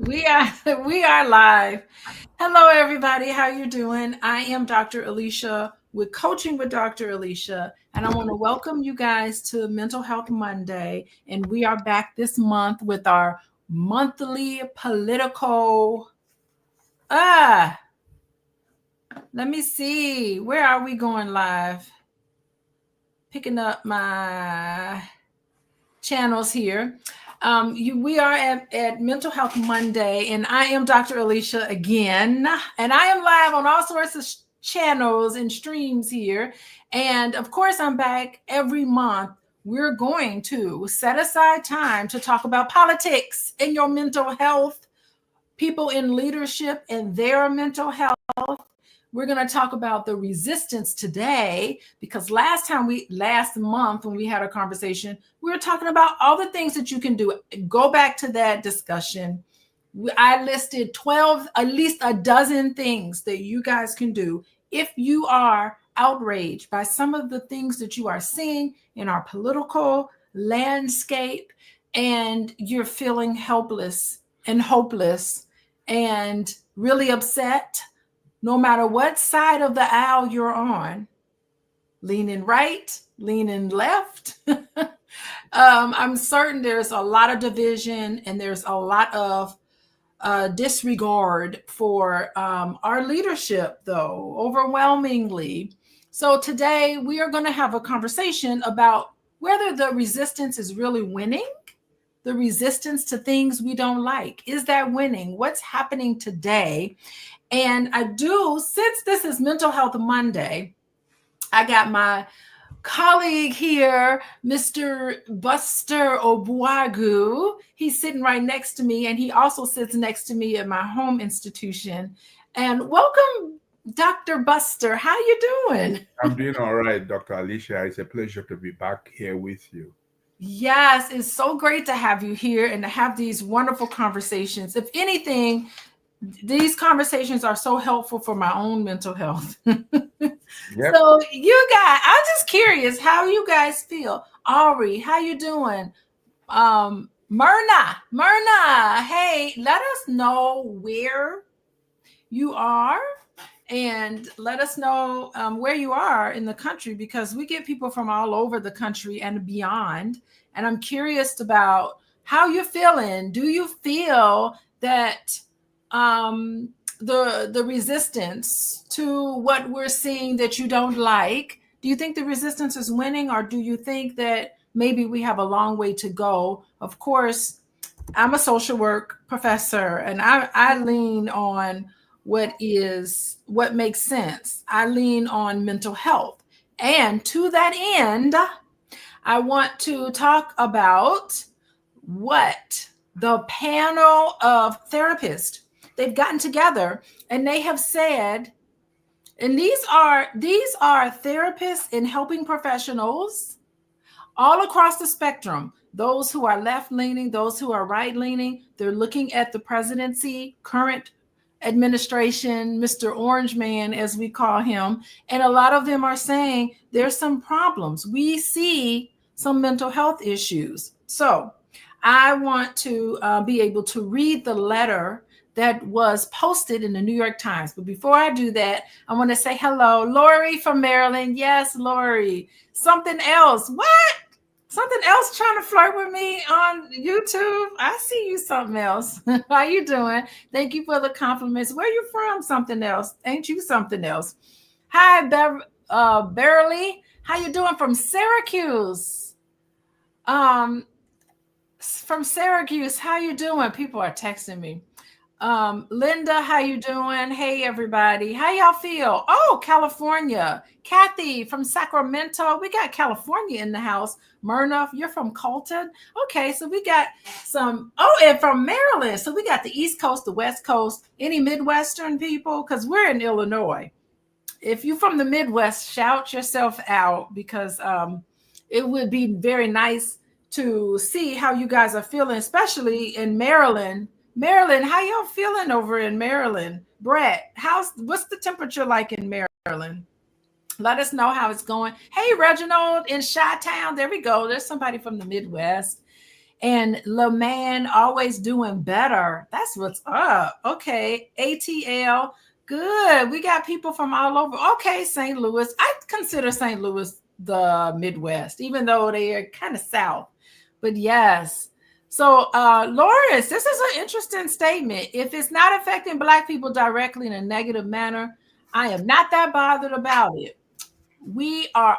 We are we are live. Hello everybody, how you doing? I am Dr. Alicia with Coaching with Dr. Alicia, and I want to welcome you guys to Mental Health Monday, and we are back this month with our monthly political let me see. Where are we going live? Picking up my channels here. We are at Mental Health Monday, and I am Dr. Alicia again, and I am live on all sorts of channels and streams here. And of course, I'm back every month. We're going to set aside time to talk about politics and your mental health, people in leadership and their mental health. We're going to talk about the resistance today because last month when we had a conversation, we were talking about all the things that you can do. Go back to that discussion. I listed 12, at least a dozen things that you guys can do if you are outraged by some of the things that you are seeing in our political landscape and you're feeling helpless and hopeless and really upset. No matter what side of the aisle you're on, leaning right, leaning left, I'm certain there's a lot of division and there's a lot of disregard for our leadership, though, overwhelmingly. So today we are going to have a conversation about whether the resistance is really winning, the resistance to things we don't like. Is that winning? What's happening today? And I do, since this is Mental Health Monday, I got my colleague here, Mr. Buster Ogbuago. He's sitting right next to me, and he also sits next to me at my home institution. And welcome, Dr. Buster. How you doing? I'm doing all right, Dr. Alicia. It's a pleasure to be back here with you. Yes, it's so great to have you here and to have these wonderful conversations. If anything, these conversations are so helpful for my own mental health. Yep. So you guys, I'm just curious how you guys feel. Ari, how you doing? Myrna, hey, let us know where you are and let us know where you are in the country, because we get people from all over the country and beyond. And I'm curious about how you're feeling. Do you feel that the resistance to what we're seeing that you don't like, do you think the resistance is winning, or do you think that maybe we have a long way to go? Of course, I'm a social work professor, and I lean on what makes sense. I lean on mental health. And to that end, I want to talk about what the panel of therapists, they've gotten together and they have said, and these are therapists and helping professionals all across the spectrum, those who are left-leaning, those who are right-leaning. They're looking at the presidency, current administration, Mr. Orange Man, as we call him, and a lot of them are saying there's some problems. We see some mental health issues. So I want to be able to read the letter that was posted in the New York Times. But before I do that, I want to say hello, Lori from Maryland. Yes, Lori. Something else. What? Something else trying to flirt with me on YouTube? I see you, something else. How you doing? Thank you for the compliments. Where you from? Something else. Ain't you something else? Hi, Beverly. How you doing? From Syracuse. From Syracuse. How you doing? People are texting me. Linda, how you doing? Hey, everybody. How y'all feel? Oh, California. Kathy from Sacramento. We got California in the house. Myrna, you're from Colton. Okay, so we got some. Oh, and from Maryland. So we got the East Coast, the West Coast. Any Midwestern people? Because we're in Illinois. If you're from the Midwest, shout yourself out, because it would be very nice to see how you guys are feeling, especially in Maryland. Maryland, how y'all feeling over in Maryland? Brett, what's the temperature like in Maryland? Let us know how it's going. Hey, Reginald in Chi-Town. There we go. There's somebody from the Midwest. And LeMan always doing better. That's what's up. Okay. ATL. Good. We got people from all over. Okay. St. Louis. I consider St. Louis the Midwest, even though they are kind of south. But yes. So, Lawrence, this is an interesting statement. If it's not affecting Black people directly in a negative manner, I am not that bothered about it. We are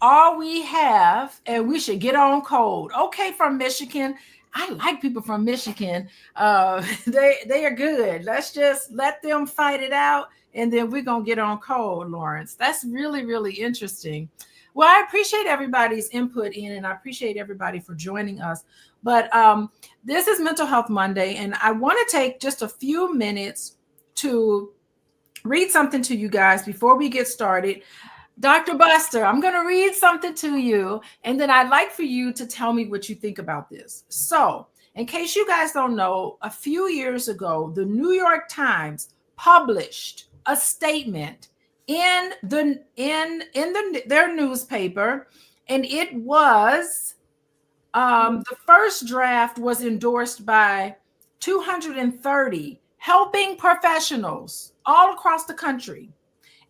all we have, and we should get on code. Okay, from Michigan. I like people from Michigan. They are good. Let's just let them fight it out, and then we're gonna get on code, Lawrence. That's really, really interesting. Well, I appreciate everybody's input in, and I appreciate everybody for joining us. But this is Mental Health Monday, and I want to take just a few minutes to read something to you guys before we get started. Dr. Buster, I'm going to read something to you, and then I'd like for you to tell me what you think about this. So, in case you guys don't know, a few years ago, the New York Times published a statement in their newspaper, and it was the first draft was endorsed by 230 helping professionals all across the country.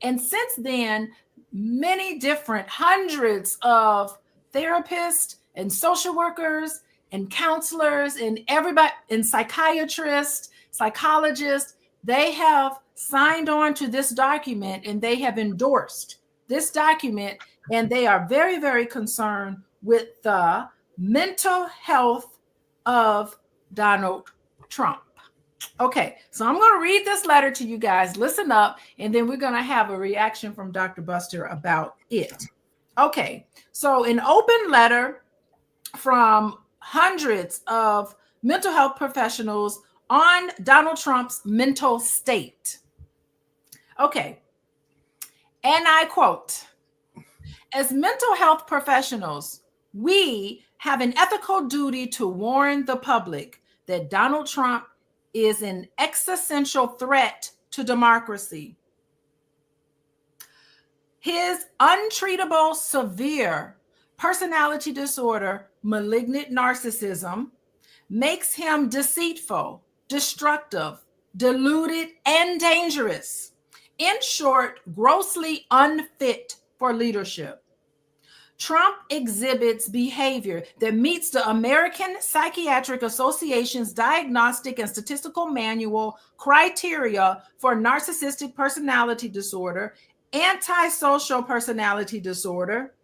And since then, many different hundreds of therapists and social workers and counselors and everybody and psychiatrists, psychologists, they have signed on to this document and they have endorsed this document, and they are very, very concerned with the mental health of Donald Trump. Okay, so I'm going to read this letter to you guys. Listen up, and then we're going to have a reaction from Dr. Buster about it. Okay, so an open letter from hundreds of mental health professionals on Donald Trump's mental state. Okay, and I quote, "As mental health professionals, we have an ethical duty to warn the public that Donald Trump is an existential threat to democracy. His untreatable, severe personality disorder, malignant narcissism, makes him deceitful, destructive, deluded, and dangerous. In short, grossly unfit for leadership. Trump exhibits behavior that meets the American Psychiatric Association's Diagnostic and Statistical Manual criteria for narcissistic personality disorder, antisocial personality disorder,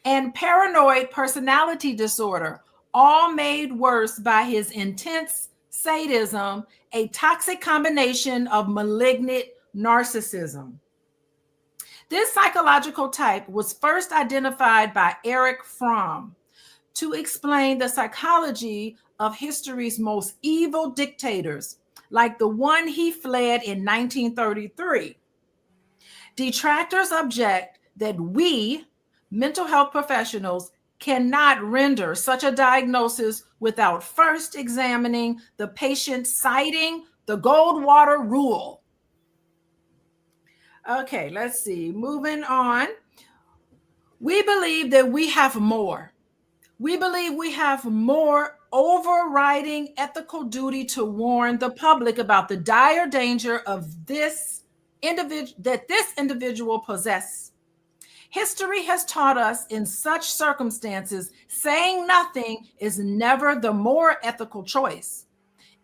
and paranoid personality disorder, all made worse by his intense sadism, a toxic combination of malignant narcissism. This psychological type was first identified by Erich Fromm to explain the psychology of history's most evil dictators, like the one he fled in 1933. Detractors object that we, mental health professionals, cannot render such a diagnosis without first examining the patient, citing the Goldwater rule." Okay, let's see. Moving on. We believe that we have more. We believe we have more overriding ethical duty to warn the public about the dire danger of this individual possesses. History has taught us in such circumstances, saying nothing is never the more ethical choice.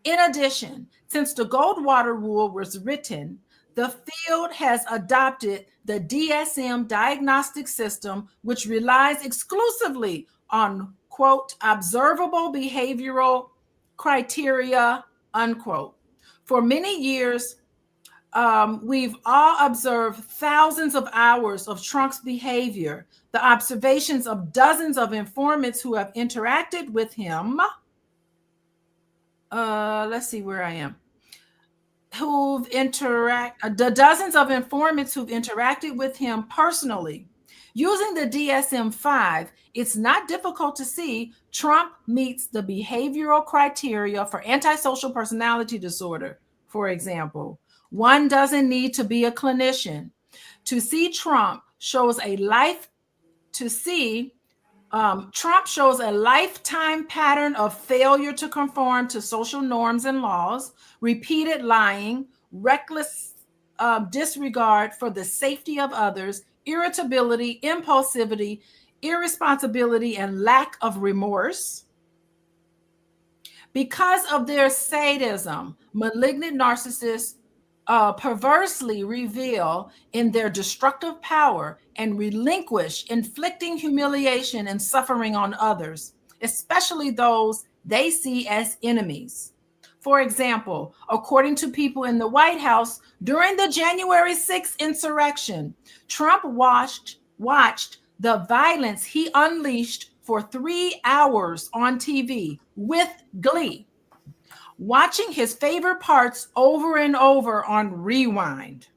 In addition, since the Goldwater rule was written, the field has adopted the DSM diagnostic system, which relies exclusively on, quote, observable behavioral criteria, unquote. For many years, we've all observed thousands of hours of Trump's behavior, the observations of dozens of informants who have interacted with him. Let's see where I am. The dozens of informants who've interacted with him personally. Using the DSM-5, it's not difficult to see Trump meets the behavioral criteria for antisocial personality disorder, for example. One doesn't need to be a clinician. To see Trump shows a life Trump shows a lifetime pattern of failure to conform to social norms and laws, repeated lying, reckless disregard for the safety of others, irritability, impulsivity, irresponsibility, and lack of remorse. Because of their sadism, malignant narcissists perversely reveal in their destructive power and relinquish inflicting humiliation and suffering on others, especially those they see as enemies. For example, according to people in the White House, during the January 6th insurrection, Trump watched the violence he unleashed for 3 hours on TV with glee, watching his favorite parts over and over on rewind.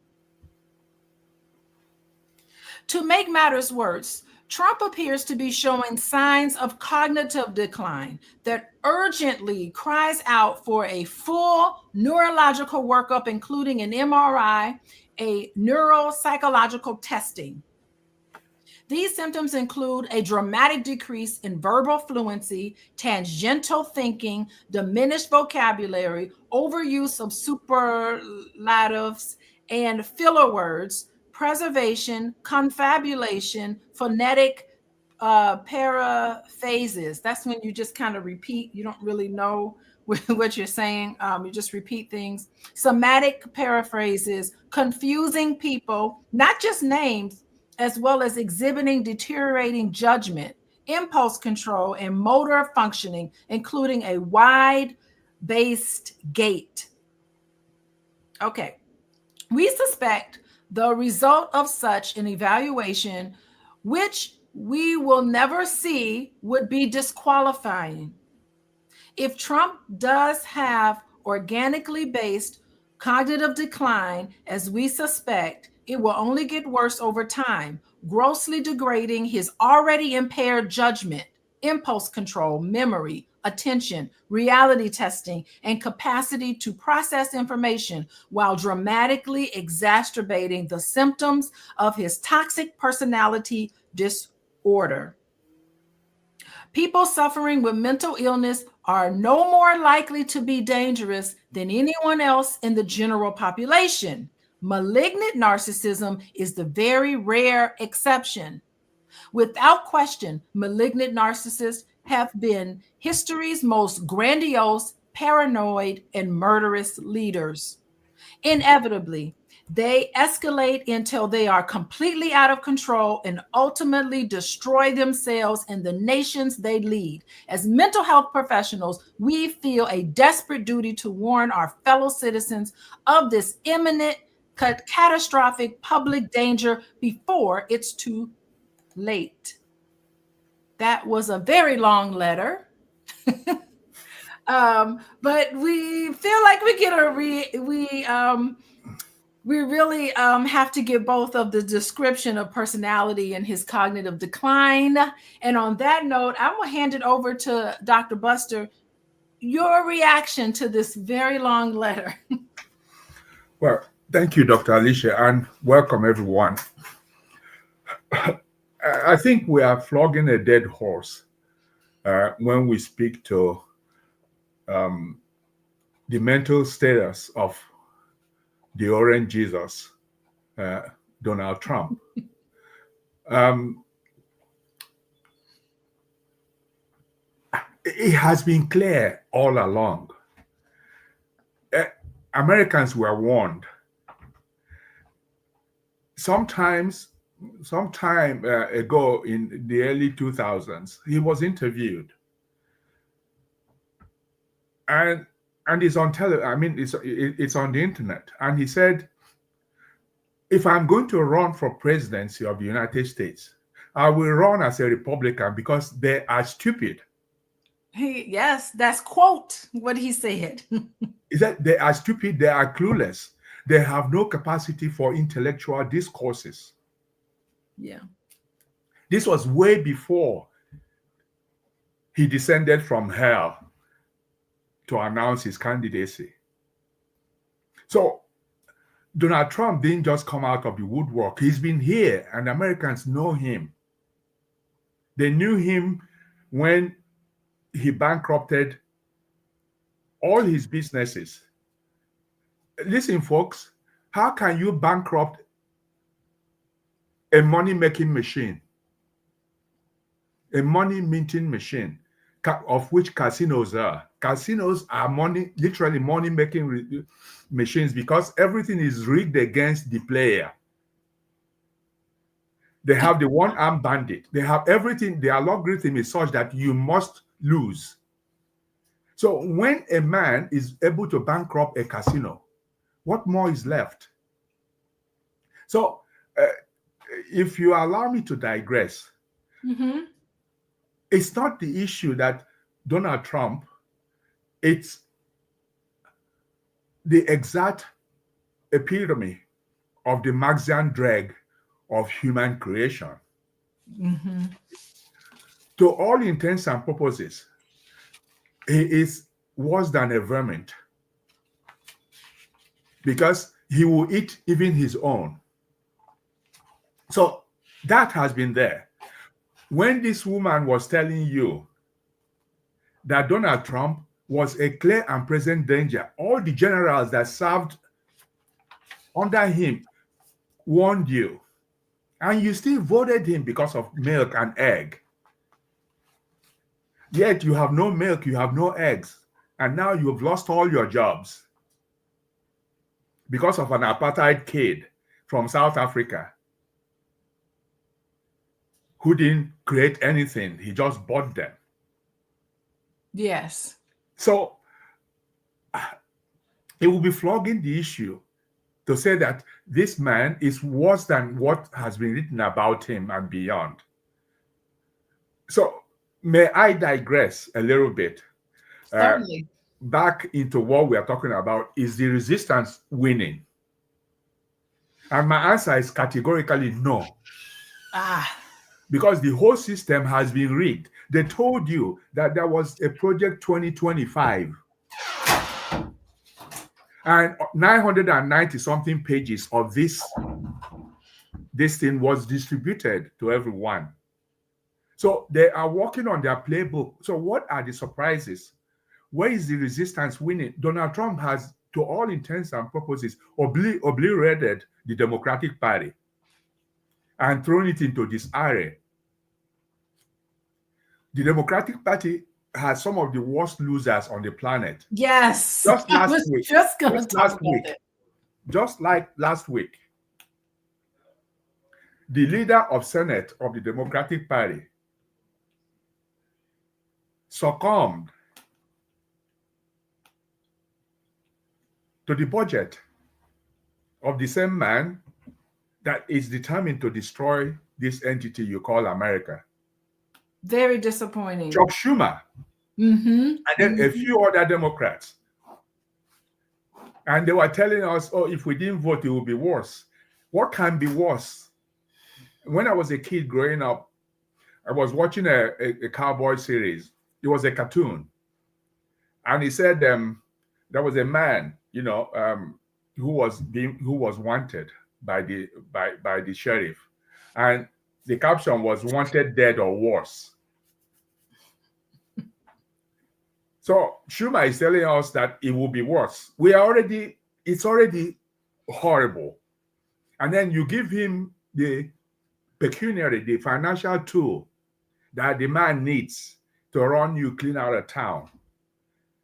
To make matters worse, Trump appears to be showing signs of cognitive decline that urgently cries out for a full neurological workup, including an MRI, a neuropsychological testing. These symptoms include a dramatic decrease in verbal fluency, tangential thinking, diminished vocabulary, overuse of superlatives and filler words, preservation, confabulation, phonetic paraphases. That's when you just kind of repeat. You don't really know what you're saying. You just repeat things. Somatic paraphrases, confusing people, not just names, as well as exhibiting deteriorating judgment, impulse control, and motor functioning, including a wide-based gait. Okay, we suspect the result of such an evaluation, which we will never see, would be disqualifying. If Trump does have organically based cognitive decline, as we suspect, it will only get worse over time, grossly degrading his already impaired judgment, impulse control, memory, attention, reality testing, and capacity to process information, while dramatically exacerbating the symptoms of his toxic personality disorder. People suffering with mental illness are no more likely to be dangerous than anyone else in the general population. Malignant narcissism is the very rare exception. Without question, malignant narcissists have been history's most grandiose, paranoid, and murderous leaders. Inevitably, they escalate until they are completely out of control and ultimately destroy themselves and the nations they lead. As mental health professionals, we feel a desperate duty to warn our fellow citizens of this imminent, catastrophic public danger before it's too late. That was a very long letter. But we feel like we really have to give both of the description of personality and his cognitive decline. And on that note, I'm going to hand it over to Dr. Buster. Your reaction to this very long letter. Well, thank you, Dr. Alicia, and welcome everyone. I think we are flogging a dead horse when we speak to the mental status of the orange Jesus, Donald Trump. It has been clear all along. Americans were warned. Some time ago in the early 2000s, he was interviewed. And it's on it's on the internet. And he said, if I'm going to run for presidency of the United States, I will run as a Republican because they are stupid. Yes, that's quote what he said. Is that they are stupid, they are clueless, they have no capacity for intellectual discourses. Yeah. This was way before he descended from hell to announce his candidacy. So Donald Trump didn't just come out of the woodwork. He's been here and Americans know him. They knew him when he bankrupted all his businesses. Listen, folks, how can you bankrupt a money-making machine, a money-minting machine, of which casinos are? Casinos are literally money-making machines, because everything is rigged against the player. They have the one-armed bandit. They have everything. Their algorithm is such that you must lose. So when a man is able to bankrupt a casino, what more is left? So if you allow me to digress, it's not the issue that Donald Trump, it's the exact epitome of the Marxian drag of human creation. To all intents and purposes, he is worse than a vermin, because he will eat even his own. So that has been there. When this woman was telling you that Donald Trump was a clear and present danger, all the generals that served under him warned you, and you still voted him because of milk and egg. Yet you have no milk, you have no eggs, and now you've lost all your jobs because of an apartheid kid from South Africa who didn't create anything. He just bought them. Yes. So it will be flogging the issue to say that this man is worse than what has been written about him and beyond. So may I digress a little bit? Certainly. Back into what we are talking about, is the resistance winning? And my answer is categorically no. Because the whole system has been rigged. They told you that there was a Project 2025. And 990 something pages of this thing was distributed to everyone. So they are working on their playbook. So what are the surprises? Where is the resistance winning? Donald Trump has, to all intents and purposes, obliterated the Democratic Party and thrown it into disarray. The Democratic Party has some of the worst losers on the planet. Yes. Just last week. Just like last week, the leader of Senate of the Democratic Party succumbed to the budget of the same man that is determined to destroy this entity you call America. Very disappointing. Chuck Schumer. And then a few other Democrats. And they were telling us, oh, if we didn't vote, it would be worse. What can be worse? When I was a kid growing up, I was watching a cowboy series. It was a cartoon. And he said there was a man, who was wanted by the sheriff. And the caption was "wanted dead or worse." So Schumer is telling us that it will be worse. It's already horrible. And then you give him the pecuniary, the financial tool that the man needs to run you clean out of town.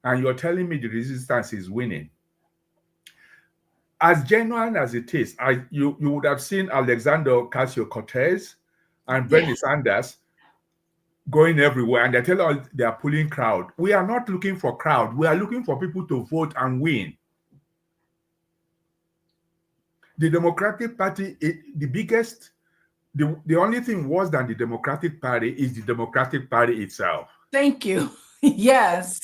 And you're telling me the resistance is winning. As genuine as it is, you would have seen Alexander Ocasio-Cortez and Bernie Sanders going everywhere, and they tell us they are pulling crowd. We are not looking for crowd. We are looking for people to vote and win. The Democratic Party, the only thing worse than the Democratic Party is the Democratic Party itself. Thank you. Yes.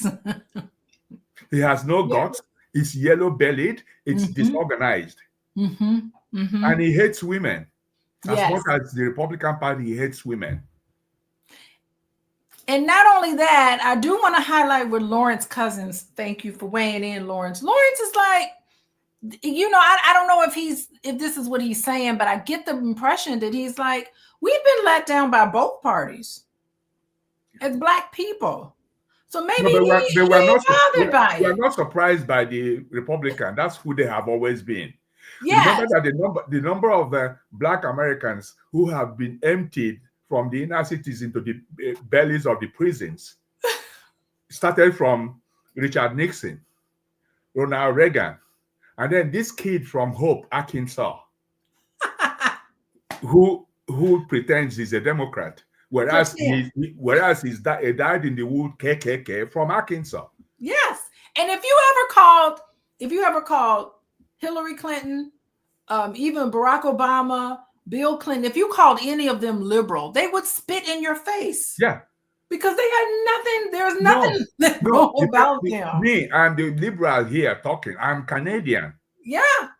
He has no guts. It's yellow-bellied. It's disorganized. And he hates women. As much as the Republican Party, he hates women. And not only that, I do want to highlight with Lawrence Cousins. Thank you for weighing in, Lawrence. Lawrence is like, I don't know if this is what he's saying, but I get the impression that he's like, we've been let down by both parties. as Black people. So maybe No, they he were ain't not bothered by we are it. not surprised by the Republican. That's who they have always been. Remember Yes. that the number of Black Americans who have been emptied from the inner cities into the bellies of the prisons started from Richard Nixon, Ronald Reagan, and then this kid from Hope, Arkansas, who pretends he's a Democrat, whereas Pretend. he died in the wood KKK from Arkansas. Yes. And if you ever called Hillary Clinton, even Barack Obama, Bill Clinton, if you called any of them liberal, they would spit in your face Yeah. because they had nothing. There's nothing No, no. liberal about them. Me, I'm the liberal here talking. I'm Canadian. Yeah.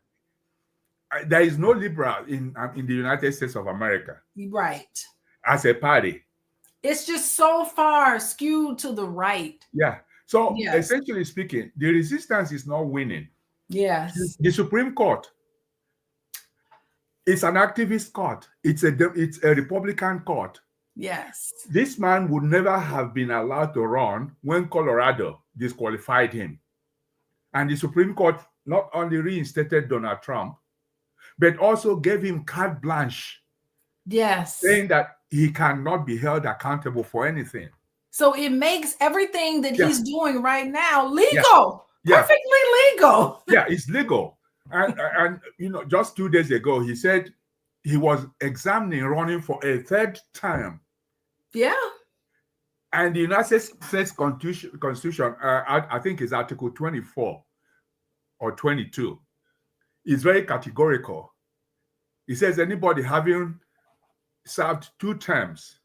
There is no liberal in the United States of America Right. as a party. It's just so far skewed to the right. Yeah. So Yes. essentially speaking, the resistance is not winning. Yes. The Supreme Court, it's an activist court. It's a Republican court. Yes. This man would never have been allowed to run when Colorado disqualified him. And the Supreme Court not only reinstated Donald Trump, but also gave him carte blanche, Yes. saying that he cannot be held accountable for anything. So it makes everything that Yeah. he's doing right now legal. Yeah. Perfectly legal. Yeah, it's legal. And just 2 days ago, he said he was examining running for a third term. Yeah. And the United States Constitution, I think it's Article 24 or 22, is very categorical. It says anybody having served 2 terms,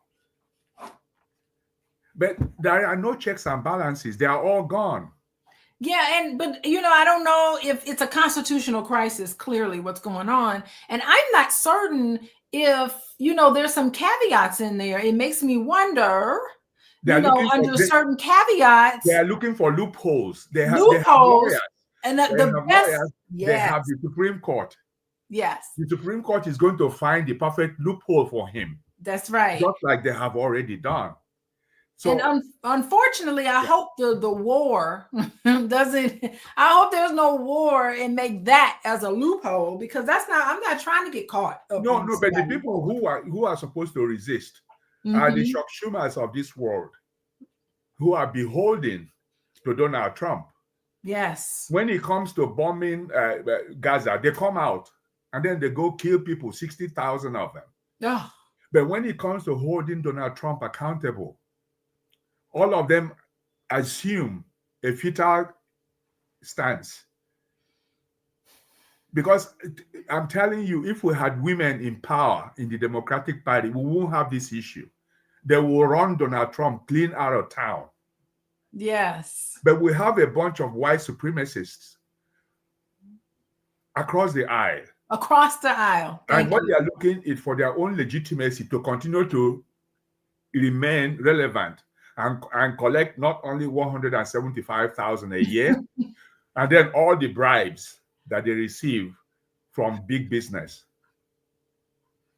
but there are no checks and balances. They are all gone. Yeah, but I don't know if it's a constitutional crisis, clearly what's going on. And I'm not certain if, there's some caveats in there. It makes me wonder, under certain caveats. They are looking for loopholes. They have loopholes. lawyers. And the best, They have the Supreme Court. Yes. The Supreme Court is going to find the perfect loophole for him. That's right. Just like they have already done. So, and unfortunately, I hope the war doesn't. I hope there's no war and make that as a loophole, because I'm not trying to get caught. No, but the people who are supposed to resist are the Chuck Schumers of this world, who are beholden to Donald Trump. Yes. When it comes to bombing Gaza, they come out and then they go kill people, 60,000 of them. Oh. But when it comes to holding Donald Trump accountable, all of them assume a futile stance. Because I'm telling you, if we had women in power in the Democratic Party, we won't have this issue. They will run Donald Trump clean out of town. Yes. But we have a bunch of white supremacists across the aisle. Across the aisle. And what they are looking is for their own legitimacy to continue to remain relevant and collect not only $175,000 a year, and then all the bribes that they receive from big business.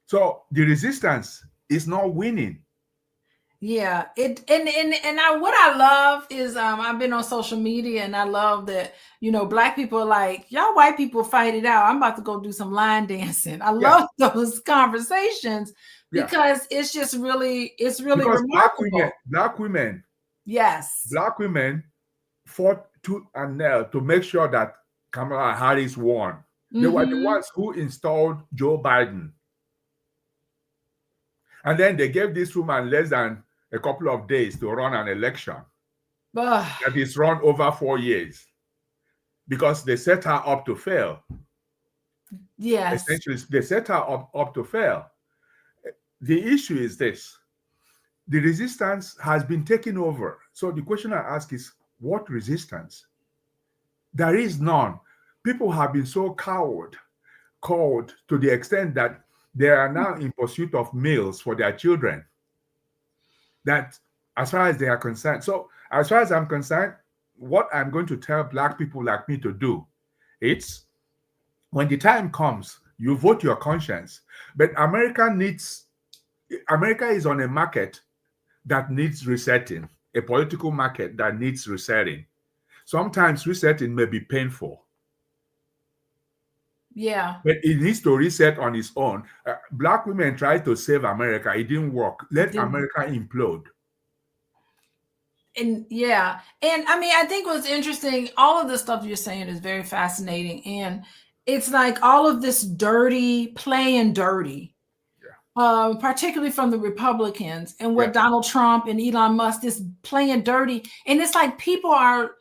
So the resistance is not winning. Yeah, what I love is I've been on social media, and I love that Black people are like, y'all white people fight it out. I'm about to go do some line dancing. I love those conversations because it's just really remarkable. Black women, yes, Black women fought tooth and nail to make sure that Kamala Harris won. They were the ones who installed Joe Biden. And then they gave this woman less than a couple of days to run an election that is run over 4 years because they set her up to fail. Yes. Essentially, they set her up to fail. The issue is this. The resistance has been taken over. So the question I ask is, what resistance? There is none. People have been so cowed to the extent that they are now in pursuit of meals for their children. That, as far as they are concerned. So, as far as I'm concerned, what I'm going to tell Black people like me to do, it's when the time comes, you vote your conscience. But America is on a market that needs resetting, a political market that needs resetting. Sometimes resetting may be painful. Yeah. But it needs to reset on its own. Black women tried to save America. It didn't work. Let America implode. And yeah. And I mean, I think what's interesting, all of the stuff you're saying is very fascinating. And it's like all of this playing dirty, particularly from the Republicans, and what Donald Trump and Elon Musk is playing dirty. And it's like people are,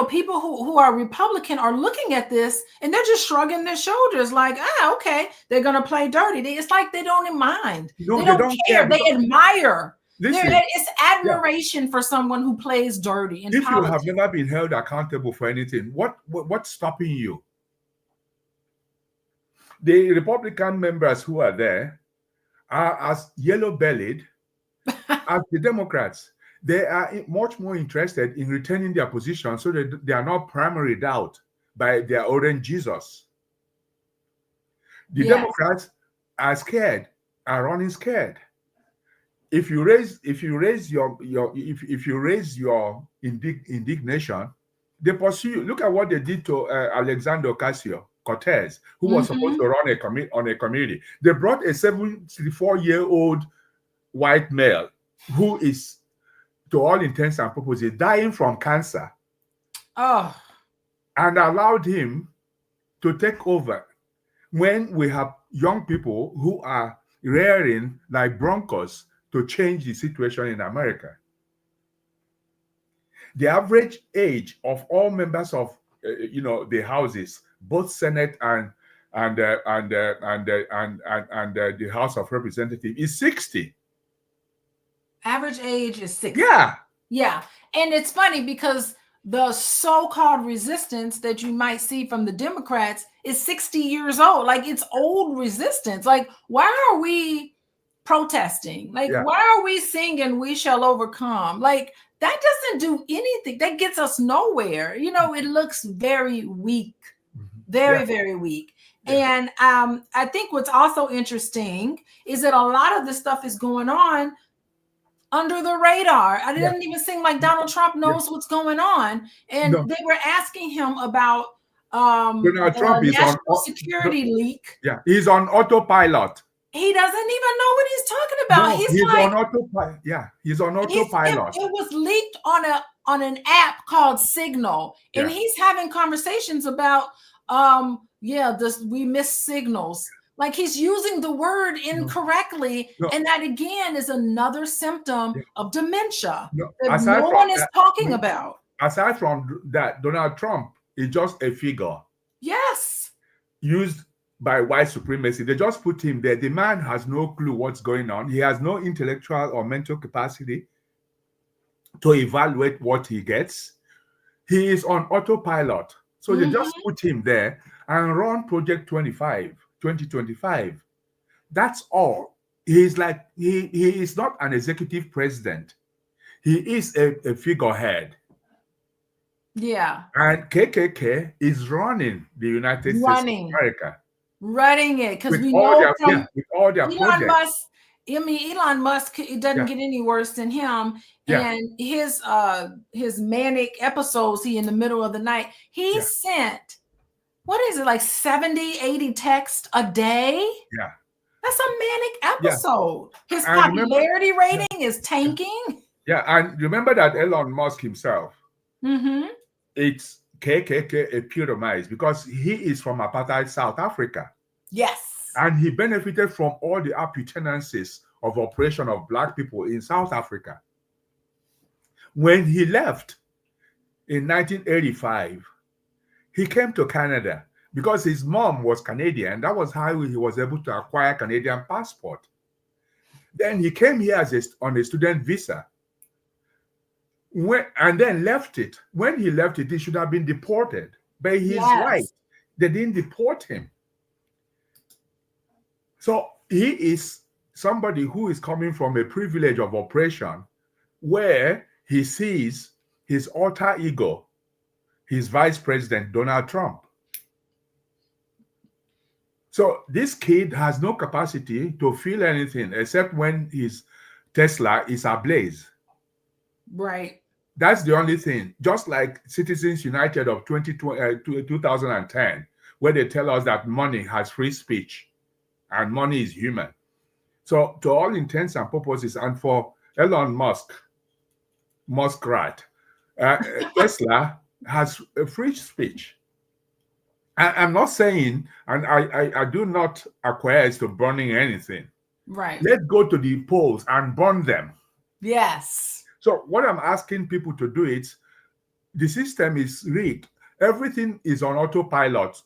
people who are Republican are looking at this and they're just shrugging their shoulders like, okay, they're going to play dirty. It's like they don't mind. No, they don't care. They admire. It's admiration for someone who plays dirty in if politics. You have never been held accountable for anything, what's stopping you? The Republican members who are there are as yellow-bellied as the Democrats. They are much more interested in retaining their position so that they are not primaried out by their orange Jesus. The Democrats are scared, are running scared. If you raise your indignation, they pursue you. Look at what they did to Alexander Ocasio-Cortez, who was supposed to run on a committee. They brought a 74-year-old white male who is, to all intents and purposes, dying from cancer. And allowed him to take over when we have young people who are rearing like broncos to change the situation in America. The average age of all members of the houses, both Senate and the House of Representatives, is 60. Average age is 60. Yeah. And it's funny because the so-called resistance that you might see from the Democrats is 60 years old. Like, it's old resistance. Like, why are we protesting? Like, why are we singing "We Shall Overcome"? Like, that doesn't do anything. That gets us nowhere. It looks very weak, very weak. And I think what's also interesting is that a lot of this stuff is going on under the radar. I didn't even seem like Donald Trump knows what's going on. And they were asking him about Donald Trump is national security leak. Yeah, he's on autopilot. He doesn't even know what he's talking about. No, he's on autopilot. Yeah, he's on autopilot. It was leaked on an app called Signal, and he's having conversations about we miss signals. Like, he's using the word incorrectly, and that again is another symptom of dementia that no one is talking about. Aside from that, Donald Trump is just a figure. Yes. Used by white supremacy. They just put him there. The man has no clue what's going on. He has no intellectual or mental capacity to evaluate what he gets. He is on autopilot. So they just put him there and run Project 2025. That's all. He's like, he is not an executive president. He is a figurehead. Yeah. And KKK is running the United States of America. Running it, because we know with all their Elon Musk. Elon Musk, it doesn't get any worse than him. And his manic episodes, he in the middle of the night, he sent, what is it, like 70, 80 texts a day? Yeah. That's a manic episode. His popularity rating is tanking. Yeah, and remember that Elon Musk himself, it's KKK epitomized, because he is from apartheid South Africa. Yes. And he benefited from all the appurtenances of oppression of Black people in South Africa. When he left in 1985, he came to Canada because his mom was Canadian. That was how he was able to acquire a Canadian passport. Then he came here on a student visa. And then left it. When he left it, he should have been deported. But he's right. They didn't deport him. So he is somebody who is coming from a privilege of oppression, where he sees his alter ego, his vice president, Donald Trump. So this kid has no capacity to feel anything except when he's Tesla is ablaze. Right. That's the only thing. Just like Citizens United of 2010, where they tell us that money has free speech and money is human. So, to all intents and purposes, and for Elon Muskrat, Tesla has a free speech. I'm not saying, and I do not acquiesce to burning anything. Right. Let's go to the polls and burn them. Yes. So what I'm asking people to do is, the system is rigged. Everything is on autopilot.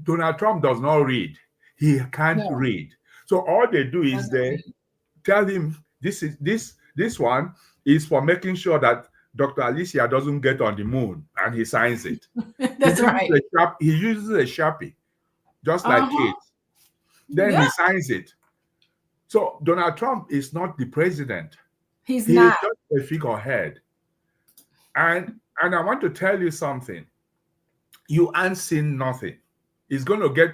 Donald Trump does not read. He can't No. read. So all they do is they tell him this one is for making sure that Dr. Alicia doesn't get on the moon, and he signs it. That's right. He uses a Sharpie, just like kids. Then he signs it. So Donald Trump is not the president. He's He not. is just a figurehead. And I want to tell you something. You ain't seen nothing. It's going to get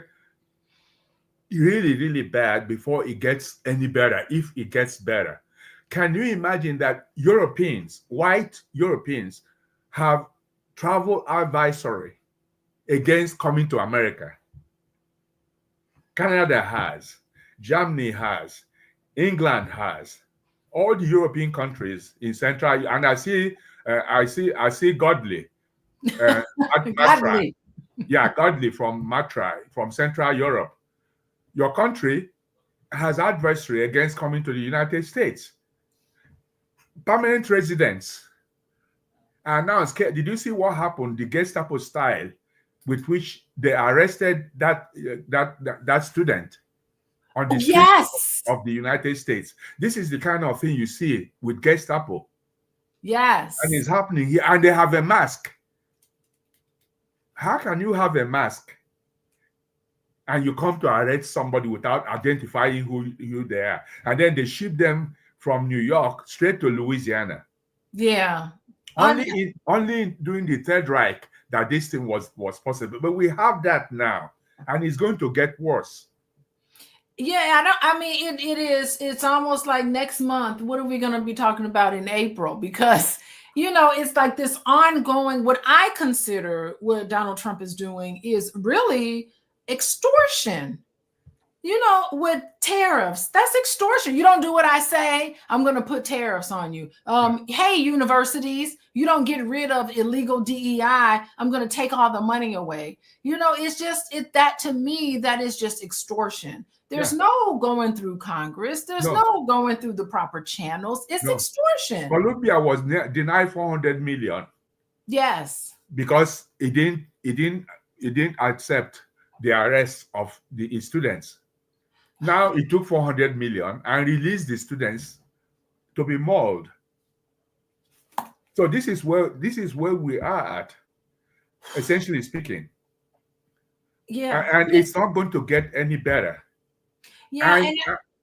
really, really bad before it gets any better, if it gets better. Can you imagine that Europeans, white Europeans, have travel advisory against coming to America? Canada has, Germany has, England has, all the European countries in Central, and I see Godly, Godly. Godly from Matra, from Central Europe. Your country has adversary against coming to the United States. Permanent residents are now scared. Did you see what happened? The Gestapo style with which they arrested that student on the streets of the United States. This is the kind of thing you see with Gestapo. Yes. And it's happening here. And they have a mask. How can you have a mask and you come to arrest somebody without identifying who they are? And then they ship them from New York straight to Louisiana. Yeah. Only during the Third Reich that this thing was possible. But we have that now, and it's going to get worse. Yeah, it's almost like next month. What are we going to be talking about in April? Because, it's like this ongoing, what I consider what Donald Trump is doing is really extortion. With tariffs, that's extortion. You don't do what I say, I'm going to put tariffs on you. Hey, universities, you don't get rid of illegal DEI, I'm going to take all the money away. It's just that to me, that is just extortion. There's no going through Congress. There's no going through the proper channels. It's extortion. Columbia was denied 400 million. Yes. Because it didn't accept the arrest of the students. Now it took 400 million and released the students to be mauled. So this is where we are at, essentially speaking. Yeah. And it's not going to get any better. Yeah.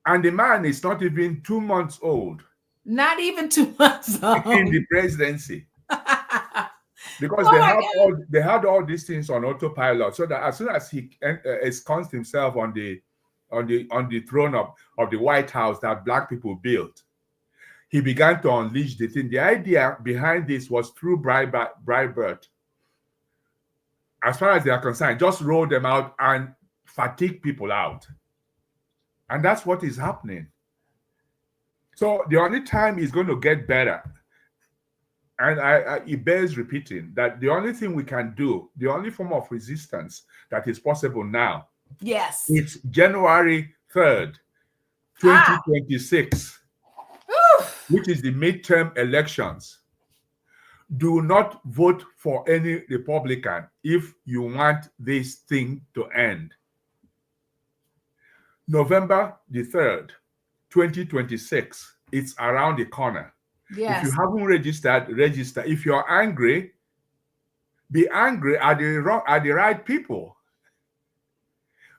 And the man is not even 2 months old. Not even 2 months old. In the presidency. Because they had all these things on autopilot, so that as soon as he ensconced himself on the throne of the White House that Black people built, he began to unleash the thing. The idea behind this was through bribe birth. As far as they are concerned, just roll them out and fatigue people out. And that's what is happening. So the only time it's going to get better, and it bears repeating, that the only thing we can do, the only form of resistance that is possible now, it's January 3rd, 2026, which is the midterm elections. Do not vote for any Republican if you want this thing to end. November the 3rd, 2026, it's around the corner. If you haven't registered, register. If you're angry, be angry at the right people.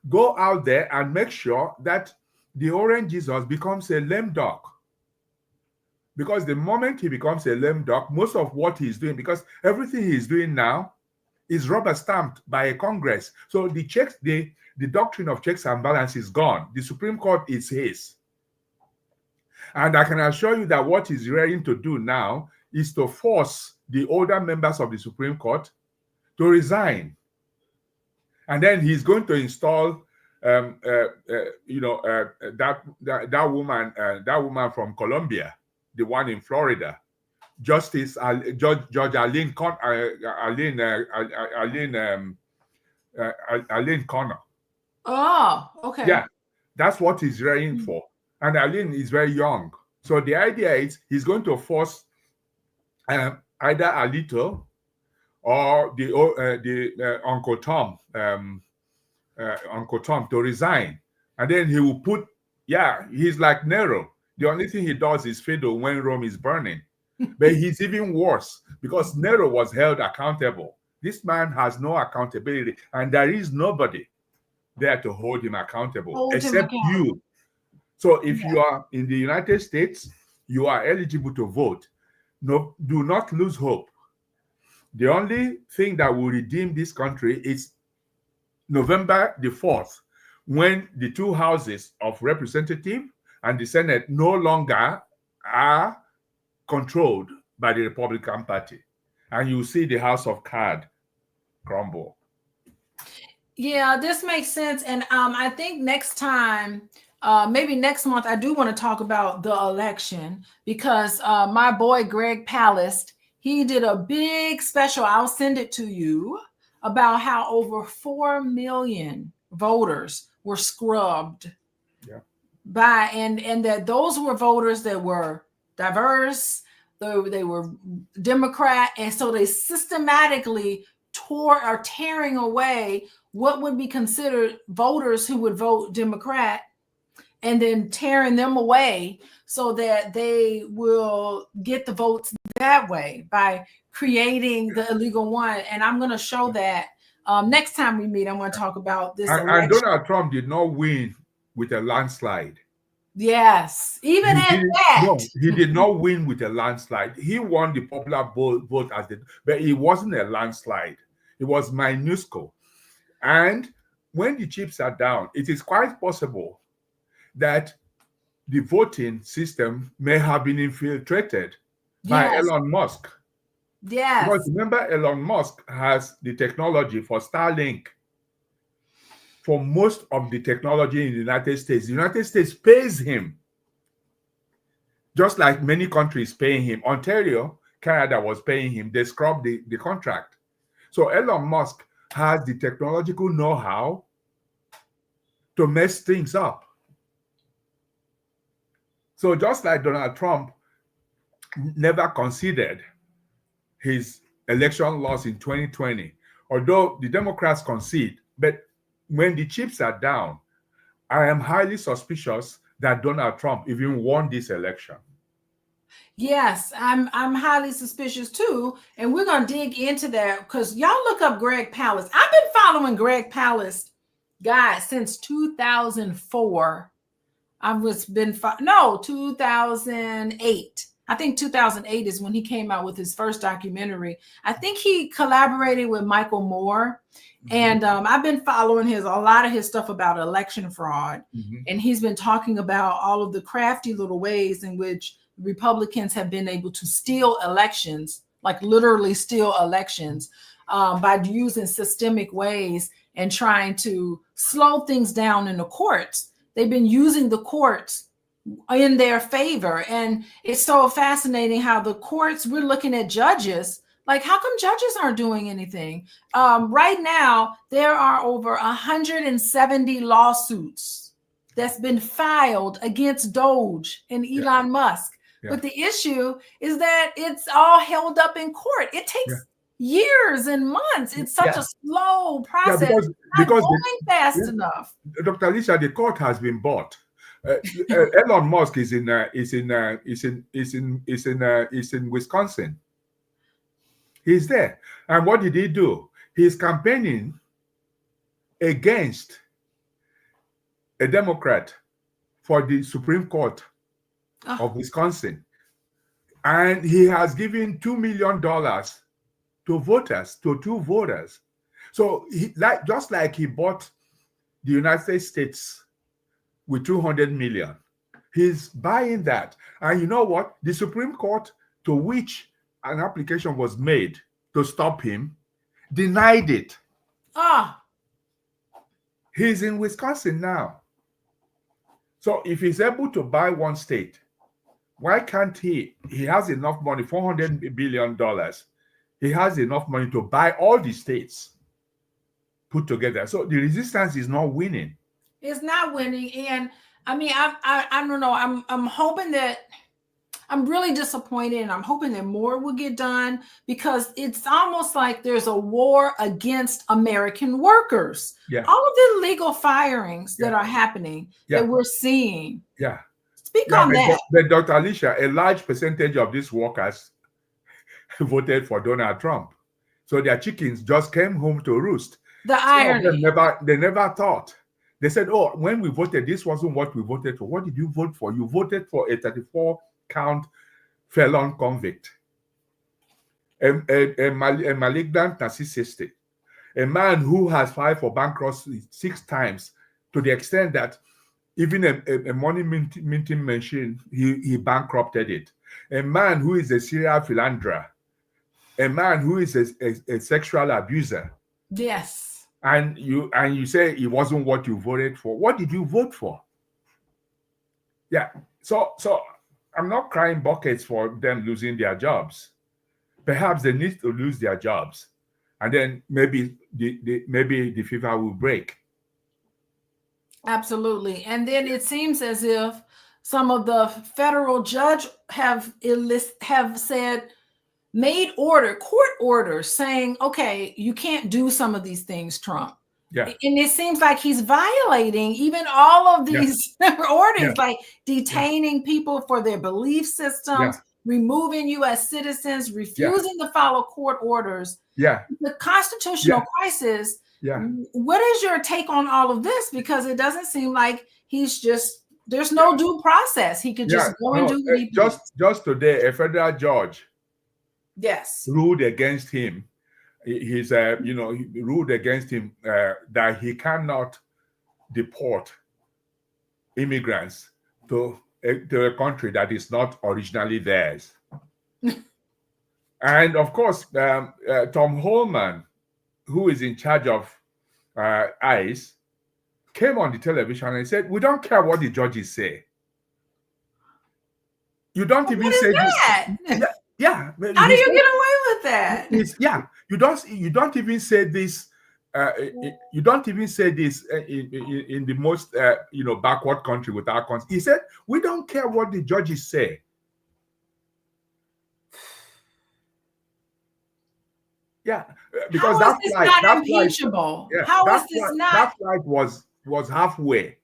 Go out there and make sure that the orange Jesus becomes a lame duck. Because the moment he becomes a lame duck, most of what he's doing, because everything he's doing now is rubber stamped by a Congress. So the doctrine of checks and balance is gone. The Supreme Court is his. And I can assure you that what he's ready to do now is to force the older members of the Supreme Court to resign. And then he's going to install, that woman from Colombia, the one in Florida, Judge Arlene Connor. Oh, okay. Yeah, that's what he's rearing for. And Arlene is very young. So the idea is he's going to force either Alito or the Uncle Tom to resign. And then he will put, he's like Nero. The only thing he does is fiddle when Rome is burning. But he's even worse because Nero was held accountable. This man has no accountability, and there is nobody there to hold him accountable except you. So if you are in the United States, you are eligible to vote. No, do not lose hope. The only thing that will redeem this country is November the 4th, when the two houses of representative and the Senate no longer are controlled by the Republican Party. And you see the house of cards crumble. Yeah, this makes sense. And I think next time, maybe next month, I do want to talk about the election because my boy Greg Palast, he did a big special. I'll send it to you about how over 4 million voters were scrubbed by, and that those were voters that were diverse, they were Democrat, and so they systematically are tearing away what would be considered voters who would vote Democrat, and then tearing them away so that they will get the votes that way by creating the illegal one. And I'm going to show that next time we meet. I'm going to talk about this. And Donald Trump did not win with a landslide. Yes, even that. No, he did not win with a landslide. He won the popular vote but it wasn't a landslide. It was minuscule. And when the chips are down, it is quite possible that the voting system may have been infiltrated by Elon Musk. Yes. Because remember, Elon Musk has the technology for Starlink. For most of the technology in the United States pays him. Just like many countries paying him. Ontario, Canada was paying him. They scrubbed the contract. So Elon Musk has the technological know-how to mess things up. So just like Donald Trump never conceded his election loss in 2020, although the Democrats concede, but when the chips are down, I am highly suspicious that Donald Trump even won this election. Yes, I'm highly suspicious too. And we're going to dig into that because y'all look up Greg Palast. I've been following Greg Palast, guys, since 2004. 2008. I think 2008 is when he came out with his first documentary. I think he collaborated with Michael Moore. And I've been following a lot of his stuff about election fraud. And he's been talking about all of the crafty little ways in which Republicans have been able to steal elections, like literally steal elections, by using systemic ways and trying to slow things down in the courts. They've been using the courts in their favor. And it's so fascinating how the courts, we're looking at judges, like how come judges aren't doing anything? Right now, there are over 170 lawsuits that's been filed against Doge and Elon Musk. But the issue is that it's all held up in court. It takes years and months. It's such a slow process. Because not going fast enough. Dr. Alicia, the court has been bought. Elon Musk is in Wisconsin. He's there. And what did he do? He's campaigning against a Democrat for the Supreme Court of Wisconsin. And he has given $2 million to two voters. So just like he bought the United States with 200 million, He's buying that. And you know what? The Supreme Court, to which an application was made to stop him, denied it. Ah. He's in Wisconsin now. So if he's able to buy one state, why can't he? He has enough money, $400 billion. He has enough money to buy all the states put together. So the resistance is not winning. It's not winning. And I mean, I don't know. I'm hoping that I'm really disappointed, and I'm hoping that more will get done, because it's almost like there's a war against American workers. Yeah. All of the illegal firings that are happening that we're seeing. Yeah. Speak on that. But Dr. Alicia, a large percentage of these workers voted for Donald Trump. So their chickens just came home to roost. The irony. They never thought. They said, oh, when we voted, this wasn't what we voted for. What did you vote for? You voted for a 34-count felon convict, a malignant narcissist, a man who has filed for bankruptcy 6 times, to the extent that even a money minting machine, he bankrupted it. A man who is a serial philanderer, a man who is a sexual abuser. Yes. And you say it wasn't what you voted for. What did you vote for? Yeah. So I'm not crying buckets for them losing their jobs. Perhaps they need to lose their jobs, and then maybe the fever will break. Absolutely. And then it seems as if some of the federal judge have said, court orders saying, okay, you can't do some of these things, Trump. Yeah. And it seems like he's violating even all of these orders, like detaining people for their belief systems, removing U.S. citizens, refusing to follow court orders. Yeah. The constitutional crisis. Yeah. What is your take on all of this? Because it doesn't seem like there's no due process. He could just go and do what he does. Just today, a federal judge ruled against him. He ruled against him that he cannot deport immigrants to a country that is not originally theirs. And of course, Tom Holman, who is in charge of ICE, came on the television and said, "We don't care what the judges say. You don't even say this." Yeah. How do you get away with that? You don't even say this. You don't even say this in the most backward country with our country. He said, "We don't care what the judges say." Yeah, because that flight was halfway,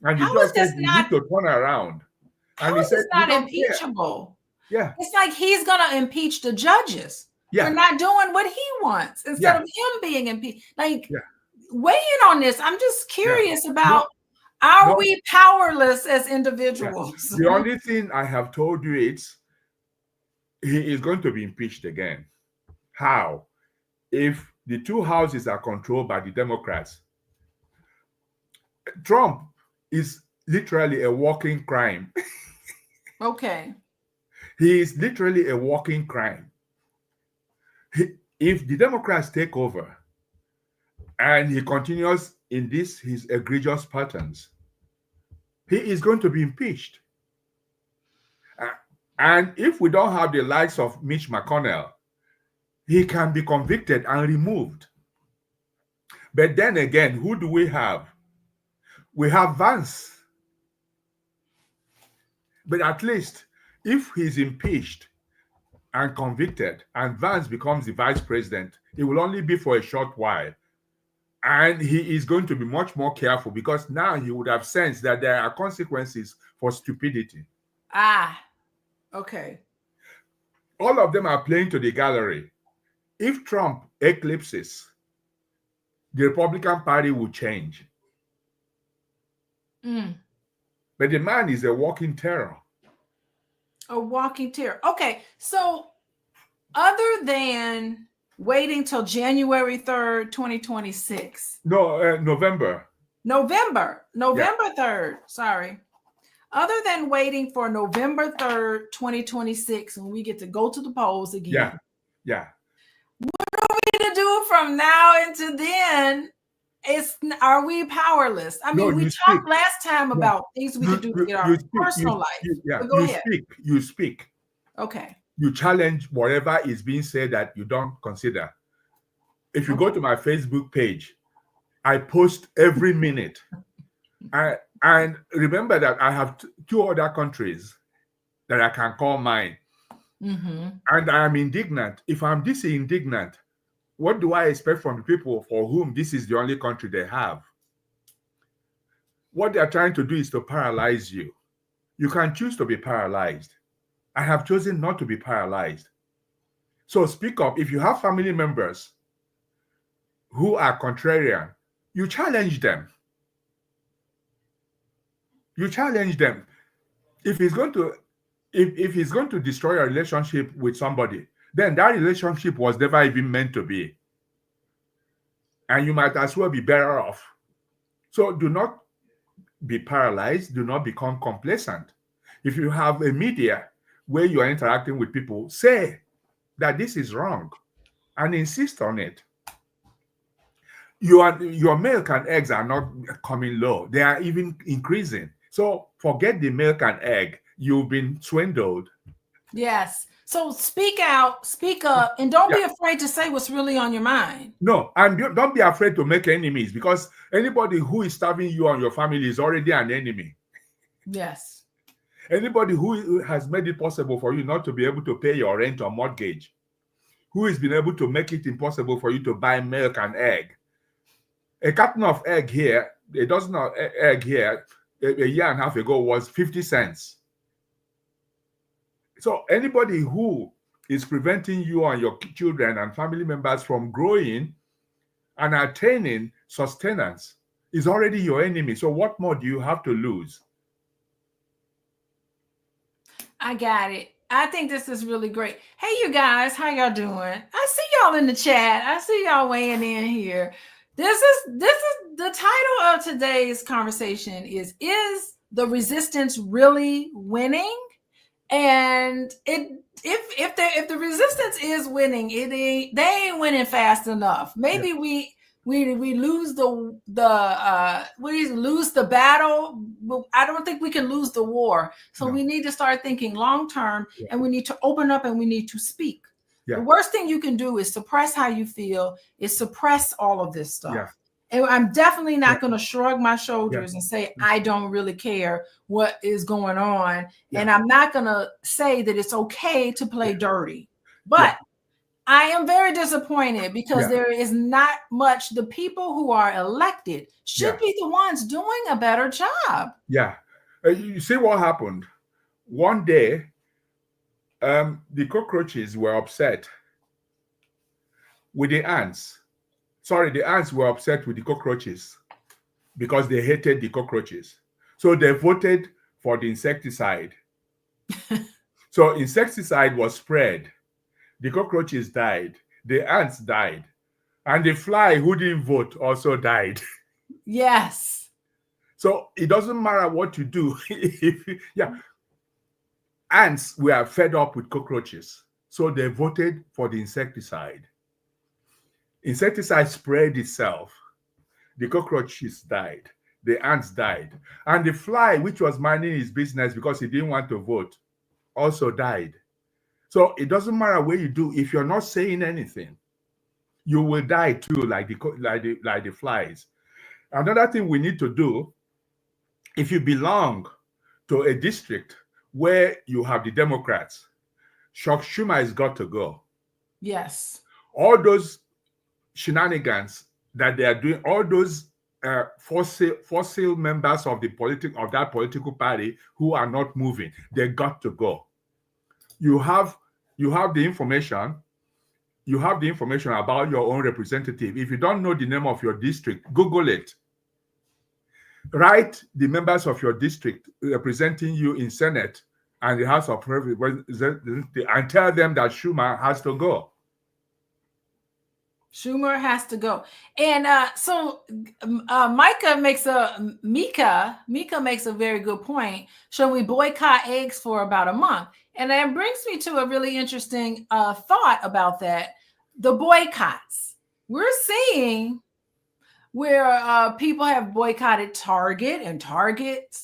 and the judge said you need to turn around. And he said, "It's not impeachable." Yeah, it's like he's gonna impeach the judges for not doing what he wants instead of him being impeached. Weigh in on this. I'm just curious about: are we powerless as individuals? The only thing I have told you is he is going to be impeached again. How? If the 2 houses are controlled by the Democrats, Trump is literally a walking crime. Okay. He is literally a walking crime. If the Democrats take over and he continues in his egregious patterns, he is going to be impeached. And if we don't have the likes of Mitch McConnell, he can be convicted and removed. But then again, who do we have? We have Vance. But at least if he's impeached and convicted and Vance becomes the vice president, it will only be for a short while. And he is going to be much more careful, because now he would have sensed that there are consequences for stupidity. Okay. All of them are playing to the gallery. If Trump eclipses, the Republican Party will change. But the man is a walking terror. A walking terror. Okay, so other than waiting till January 3rd, 2026. No, November. November 3rd. Sorry. other than waiting for November 3rd, 2026, when we get to go to the polls again. Yeah. What are we going to do from now until then? Are we powerless? I mean, No, we you speak. talked last time about things we could do to get our personal life. But go ahead. You speak. Okay. You challenge whatever is being said that you don't consider. If you go to my Facebook page, I post every minute. And remember that I have two other countries that I can call mine. Mm-hmm. And I am indignant. If I'm this indignant, what do I expect from the people for whom this is the only country they have? What they're trying to do is to paralyze you. You can choose to be paralyzed. I have chosen not to be paralyzed. So speak up. If you have family members who are contrarian, you challenge them. You challenge them. If he's going to destroy a relationship with somebody, then that relationship was never even meant to be. And you might as well be better off. So do not be paralyzed. Do not become complacent. If you have a media where you are interacting with people, say that this is wrong and insist on it. Your milk and eggs are not coming low. They are even increasing. So forget the milk and egg. You've been swindled. Yes. So speak out, speak up, and don't be afraid to say what's really on your mind. No, and don't be afraid to make enemies, because anybody who is starving you and your family is already an enemy. Yes. Anybody who has made it possible for you not to be able to pay your rent or mortgage, who has been able to make it impossible for you to buy milk and egg. A carton of egg here, a dozen of egg here, a year and a half ago was 50 cents. So anybody who is preventing you and your children and family members from growing and attaining sustenance is already your enemy. So what more do you have to lose? I got it. I think this is really great. Hey, you guys, how y'all doing? I see y'all in the chat. I see y'all weighing in here. This is the title of today's conversation is the resistance really winning? And if the resistance is winning, they ain't winning fast enough. Maybe we lose we lose the battle. I don't think we can lose the war. So we need to start thinking long term, and we need to open up and we need to speak. The worst thing you can do is suppress how you feel, is suppress all of this stuff. And I'm definitely not going to shrug my shoulders and say, I don't really care what is going on. And I'm not going to say that it's okay to play dirty. But I am very disappointed because there is not much. The people who are elected should be the ones doing a better job. You see what happened? One day, the cockroaches were upset with the ants. Sorry, the ants were upset with the cockroaches because they hated the cockroaches. So they voted for the insecticide. So insecticide was spread. The cockroaches died. The ants died. And the fly who didn't vote also died. Yes. So it doesn't matter what you do. Ants were fed up with cockroaches. So they voted for the insecticide. Insecticide spread itself. The cockroaches died. The ants died. And the fly, which was minding his business because he didn't want to vote, also died. So it doesn't matter what you do. If you're not saying anything, you will die too, like the flies. Another thing we need to do, if you belong to a district where you have the Democrats, Chuck Schumer has got to go. Yes. All those shenanigans that they are doing, all those fossil members of that political party who are not moving, they got to go. You have the information. You have the information about your own representative. If you don't know the name of your district, Google it. Write the members of your district representing you in Senate and the House of Representatives and tell them that Schumer has to go. Schumer has to go. And so Mika makes a very good point. Should we boycott eggs for about a month? And that brings me to a really interesting thought about that. The boycotts. We're seeing where people have boycotted Target, and Target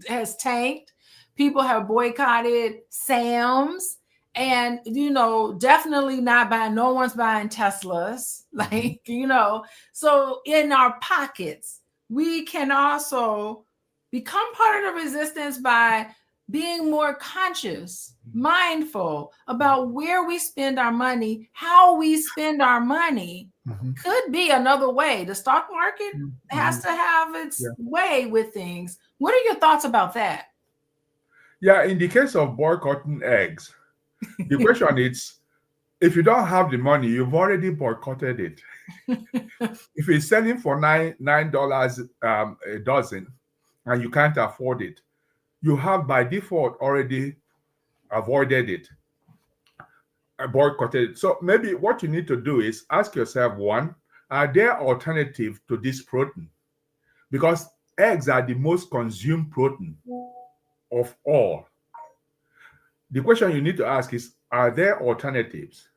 has tanked. People have boycotted Sam's, and definitely not buying. No one's buying Teslas, like So in our pockets, we can also become part of the resistance by being more conscious, mindful about where we spend our money, how we spend our money. Could be another way. The stock market has to have its way with things. What are your thoughts about that? Yeah, in the case of boycotting eggs, the question is, if you don't have the money, you've already boycotted it. If it's selling for $9 a dozen and you can't afford it, you have by default already avoided it, boycotted it. So maybe what you need to do is ask yourself, one, are there alternatives to this protein? Because eggs are the most consumed protein of all. The question you need to ask is, are there alternatives?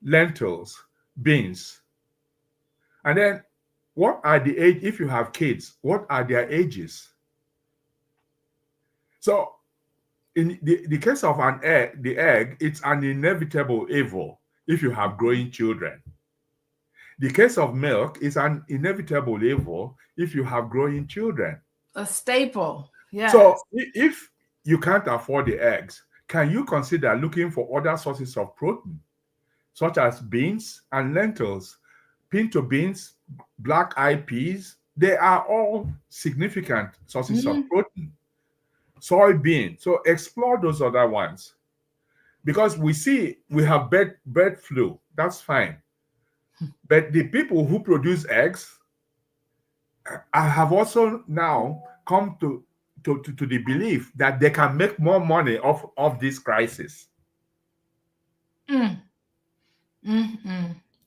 Lentils, beans. And then what are the age, if you have kids, what are their ages? So in the case of the egg, it's an inevitable evil if you have growing children. The case of milk is an inevitable evil if you have growing children. A staple. Yes. So if you can't afford the eggs, can you consider looking for other sources of protein, such as beans and lentils, pinto beans, black-eyed peas? They are all significant sources of protein. Soybean. So explore those other ones. Because we have bird flu. That's fine. But the people who produce eggs have also now come to the belief that they can make more money off this crisis.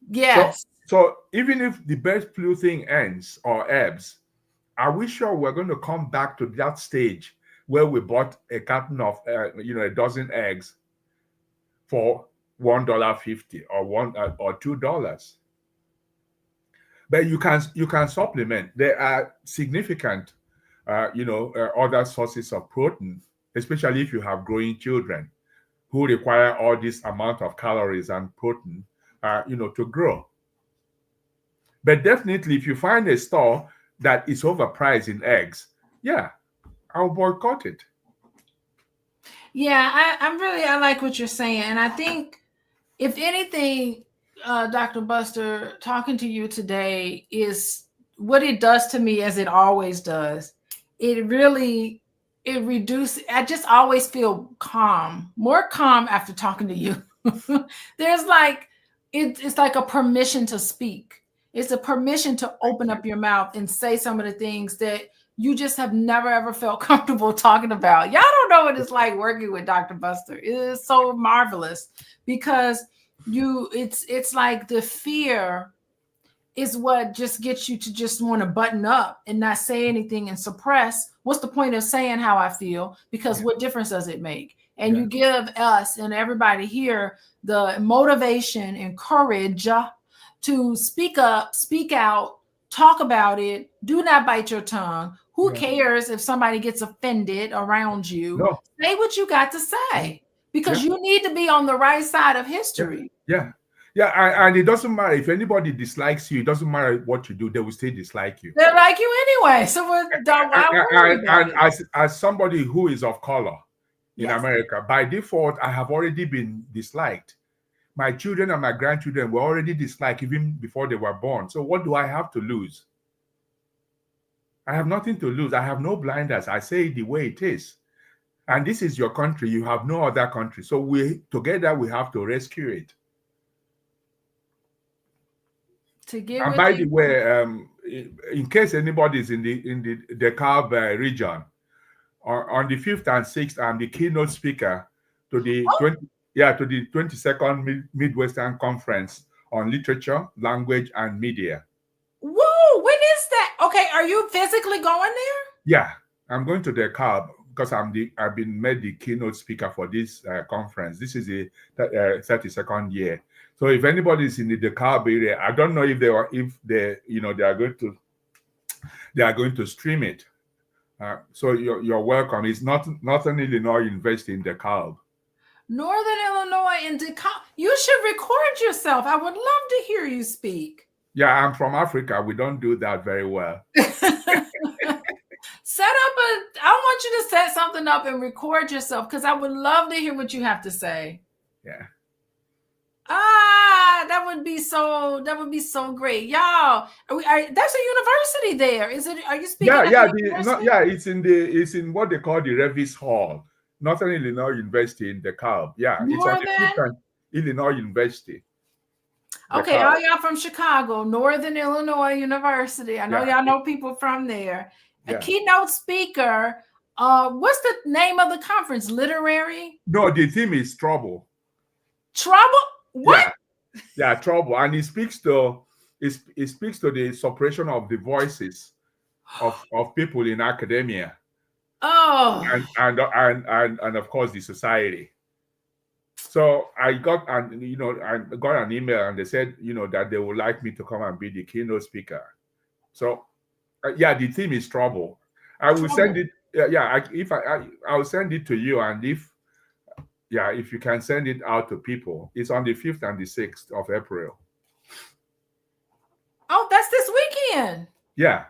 Yes. So even if the bird flu thing ends or ebbs, are we sure we're going to come back to that stage where we bought a carton of a dozen eggs for $1.50 or $2? But you can supplement. There are significant other sources of protein, especially if you have growing children who require all this amount of calories and protein to grow. But definitely, if you find a store that is overpriced in eggs, yeah, I'll boycott it. Yeah, I like what you're saying. And I think, if anything, Dr. Buster, talking to you today is what it does to me, as it always does. It reduces, I just always feel more calm after talking to you. There's like, it's like a permission to speak. It's a permission to open up your mouth and say some of the things that you just have never ever felt comfortable talking about. Y'all don't know what it's like working with Dr. Buster. It is so marvelous because it's like the fear is what just gets you to just want to button up and not say anything and suppress. What's the point of saying how I feel? Because what difference does it make? And you give us and everybody here the motivation and courage to speak up, speak out, talk about it. Do not bite your tongue. Who cares if somebody gets offended around you? No. Say what you got to say, because you need to be on the right side of history. Yeah. And it doesn't matter if anybody dislikes you. It doesn't matter what you do; they will still dislike you. They like you anyway. So and as somebody who is of color in America, by default, I have already been disliked. My children and my grandchildren were already disliked even before they were born. So what do I have to lose? I have nothing to lose. I have no blinders. I say it the way it is. And this is your country. You have no other country. So together we have to rescue it. And by the way, in case anybody is in the DeKalb region, on the 5th and 6th, I'm the keynote speaker to the 22nd Midwestern Conference on literature, language, and media. Whoa, when is that? Okay, are you physically going there? Yeah, I'm going to the CAB because I've been made the keynote speaker for this conference. This is the 32nd year. So if anybody is in the CAB area, I don't know if they are going to stream it. So you're welcome. It's not Northern Illinois University in DeKalb. Northern Illinois in DeKalb. You should record yourself. I would love to hear you speak. Yeah, I'm from Africa. We don't do that very well. I want you to set something up and record yourself because I would love to hear what you have to say. Yeah. That would be so great. Y'all, that's a university there. Is it? Are you speaking? It's in what they call the Revis Hall, Northern Illinois University in DeKalb. Yeah, it's on the Northern Illinois University. Okay, all y'all from Chicago, Northern Illinois University. I know y'all know people from there. A keynote speaker. What's the name of the conference? Literary? No, the theme is trouble. Trouble? What? Yeah, trouble. And it speaks to the suppression of the voices of people in academia. Oh. And of course the society. So I got an email and they said, that they would like me to come and be the keynote speaker. So the theme is trouble. I will send it. I will send it to you, and if you can send it out to people, it's on the 5th and the 6th of April. Oh, that's this weekend. Yeah.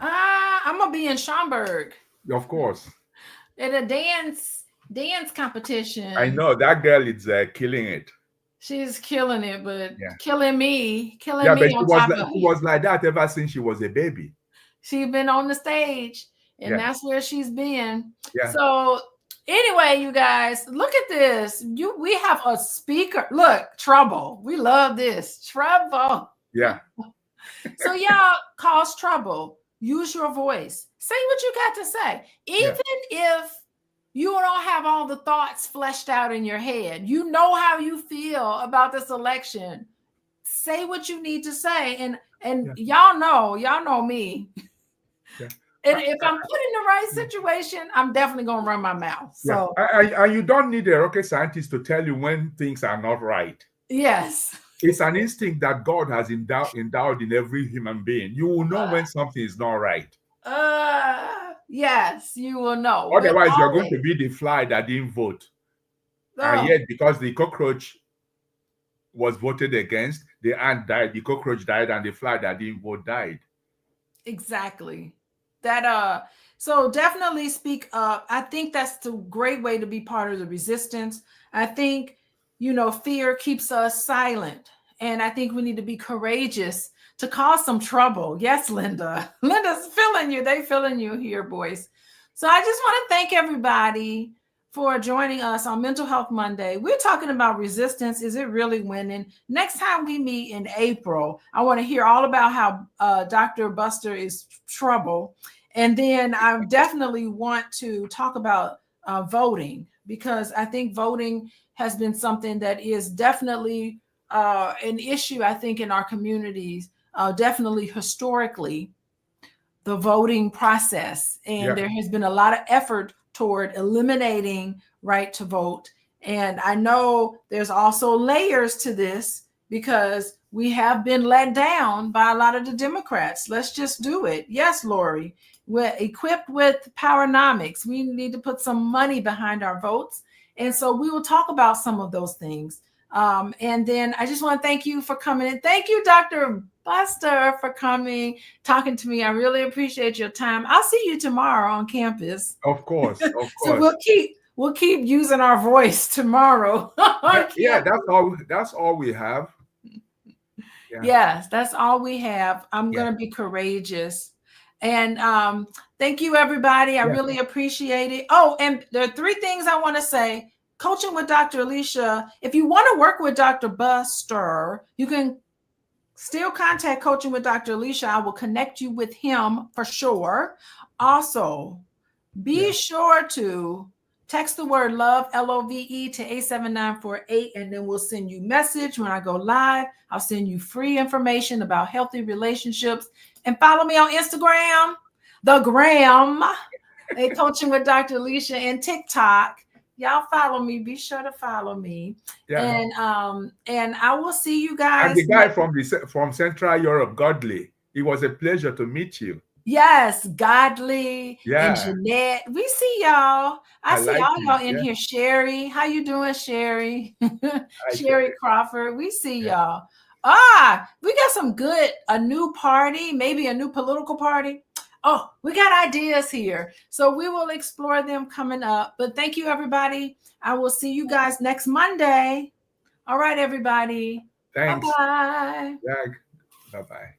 I'm gonna be in Schaumburg. Of course. At a dance competition. I know that girl is killing it. She's killing it, but killing me. But she was like that ever since she was a baby. She's been on the stage, and that's where she's been. Yeah. So anyway, you guys, look at this. We have a speaker. Look, trouble. We love this. Trouble. Yeah. So y'all cause trouble. Use your voice. Say what you got to say. Even if you don't have all the thoughts fleshed out in your head, you know how you feel about this election. Say what you need to say. And y'all know me. Yeah. And if I'm put in the right situation, I'm definitely going to run my mouth. So you don't need a rocket scientist to tell you when things are not right. Yes. It's an instinct that God has endowed in every human being. You will know when something is not right. Yes, you will know. Otherwise, you're going to be the fly that didn't vote. And yet, because the cockroach was voted against, the ant died, the cockroach died, and the fly that didn't vote died. Exactly. So definitely speak up. I think that's a great way to be part of the resistance. I think, fear keeps us silent. And I think we need to be courageous to cause some trouble. Yes, Linda. Linda's feeling you. They feeling you here, boys. So I just want to thank everybody for joining us on Mental Health Monday. We're talking about resistance. Is it really winning? Next time we meet in April, I want to hear all about how Dr. Buster is trouble. And then I definitely want to talk about voting, because I think voting has been something that is definitely an issue, I think, in our communities, definitely historically, the voting process. And there has been a lot of effort toward eliminating right to vote. And I know there's also layers to this, because we have been let down by a lot of the Democrats. Let's just do it. Yes, Lori, we're equipped with Powernomics. We need to put some money behind our votes. And so we will talk about some of those things. And then I just want to thank you for coming in. Thank you, Dr. Buster, for coming, talking to me. I really appreciate your time. I'll see you tomorrow on campus. Of course. So we'll keep using our voice tomorrow. That's all we have. Yeah. Yes, that's all we have. I'm going to be courageous. And thank you, everybody. I really appreciate it. Oh, and there are 3 things I want to say. Coaching with Dr. Alicia. If you want to work with Dr. Buster, you can still contact Coaching with Dr. Alicia. I will connect you with him for sure. Also, be sure to Text the word love, LOVE, to 87948, and then we'll send you message when I go live. I'll send you free information about healthy relationships. And follow me on Instagram, the gram, a coaching with Dr. Alicia, and TikTok. Y'all follow me. Be sure to follow me. Yeah. And I will see you And guys. the guy from Central Europe, Godly, it was a pleasure to meet you. Yes, Godly and Yeah, Jeanette. We see y'all. I I see like all him. y'all in Yeah, here. Sherry, how you doing, Sherry? I Sherry share. Crawford. We see Yeah. y'all. We got some good, a new party, maybe a new political party. Oh, we got ideas here. So we will explore them coming up. But thank you, everybody. I will see you guys next Monday. All right, everybody. Thanks. Bye-bye. Yeah. Bye bye.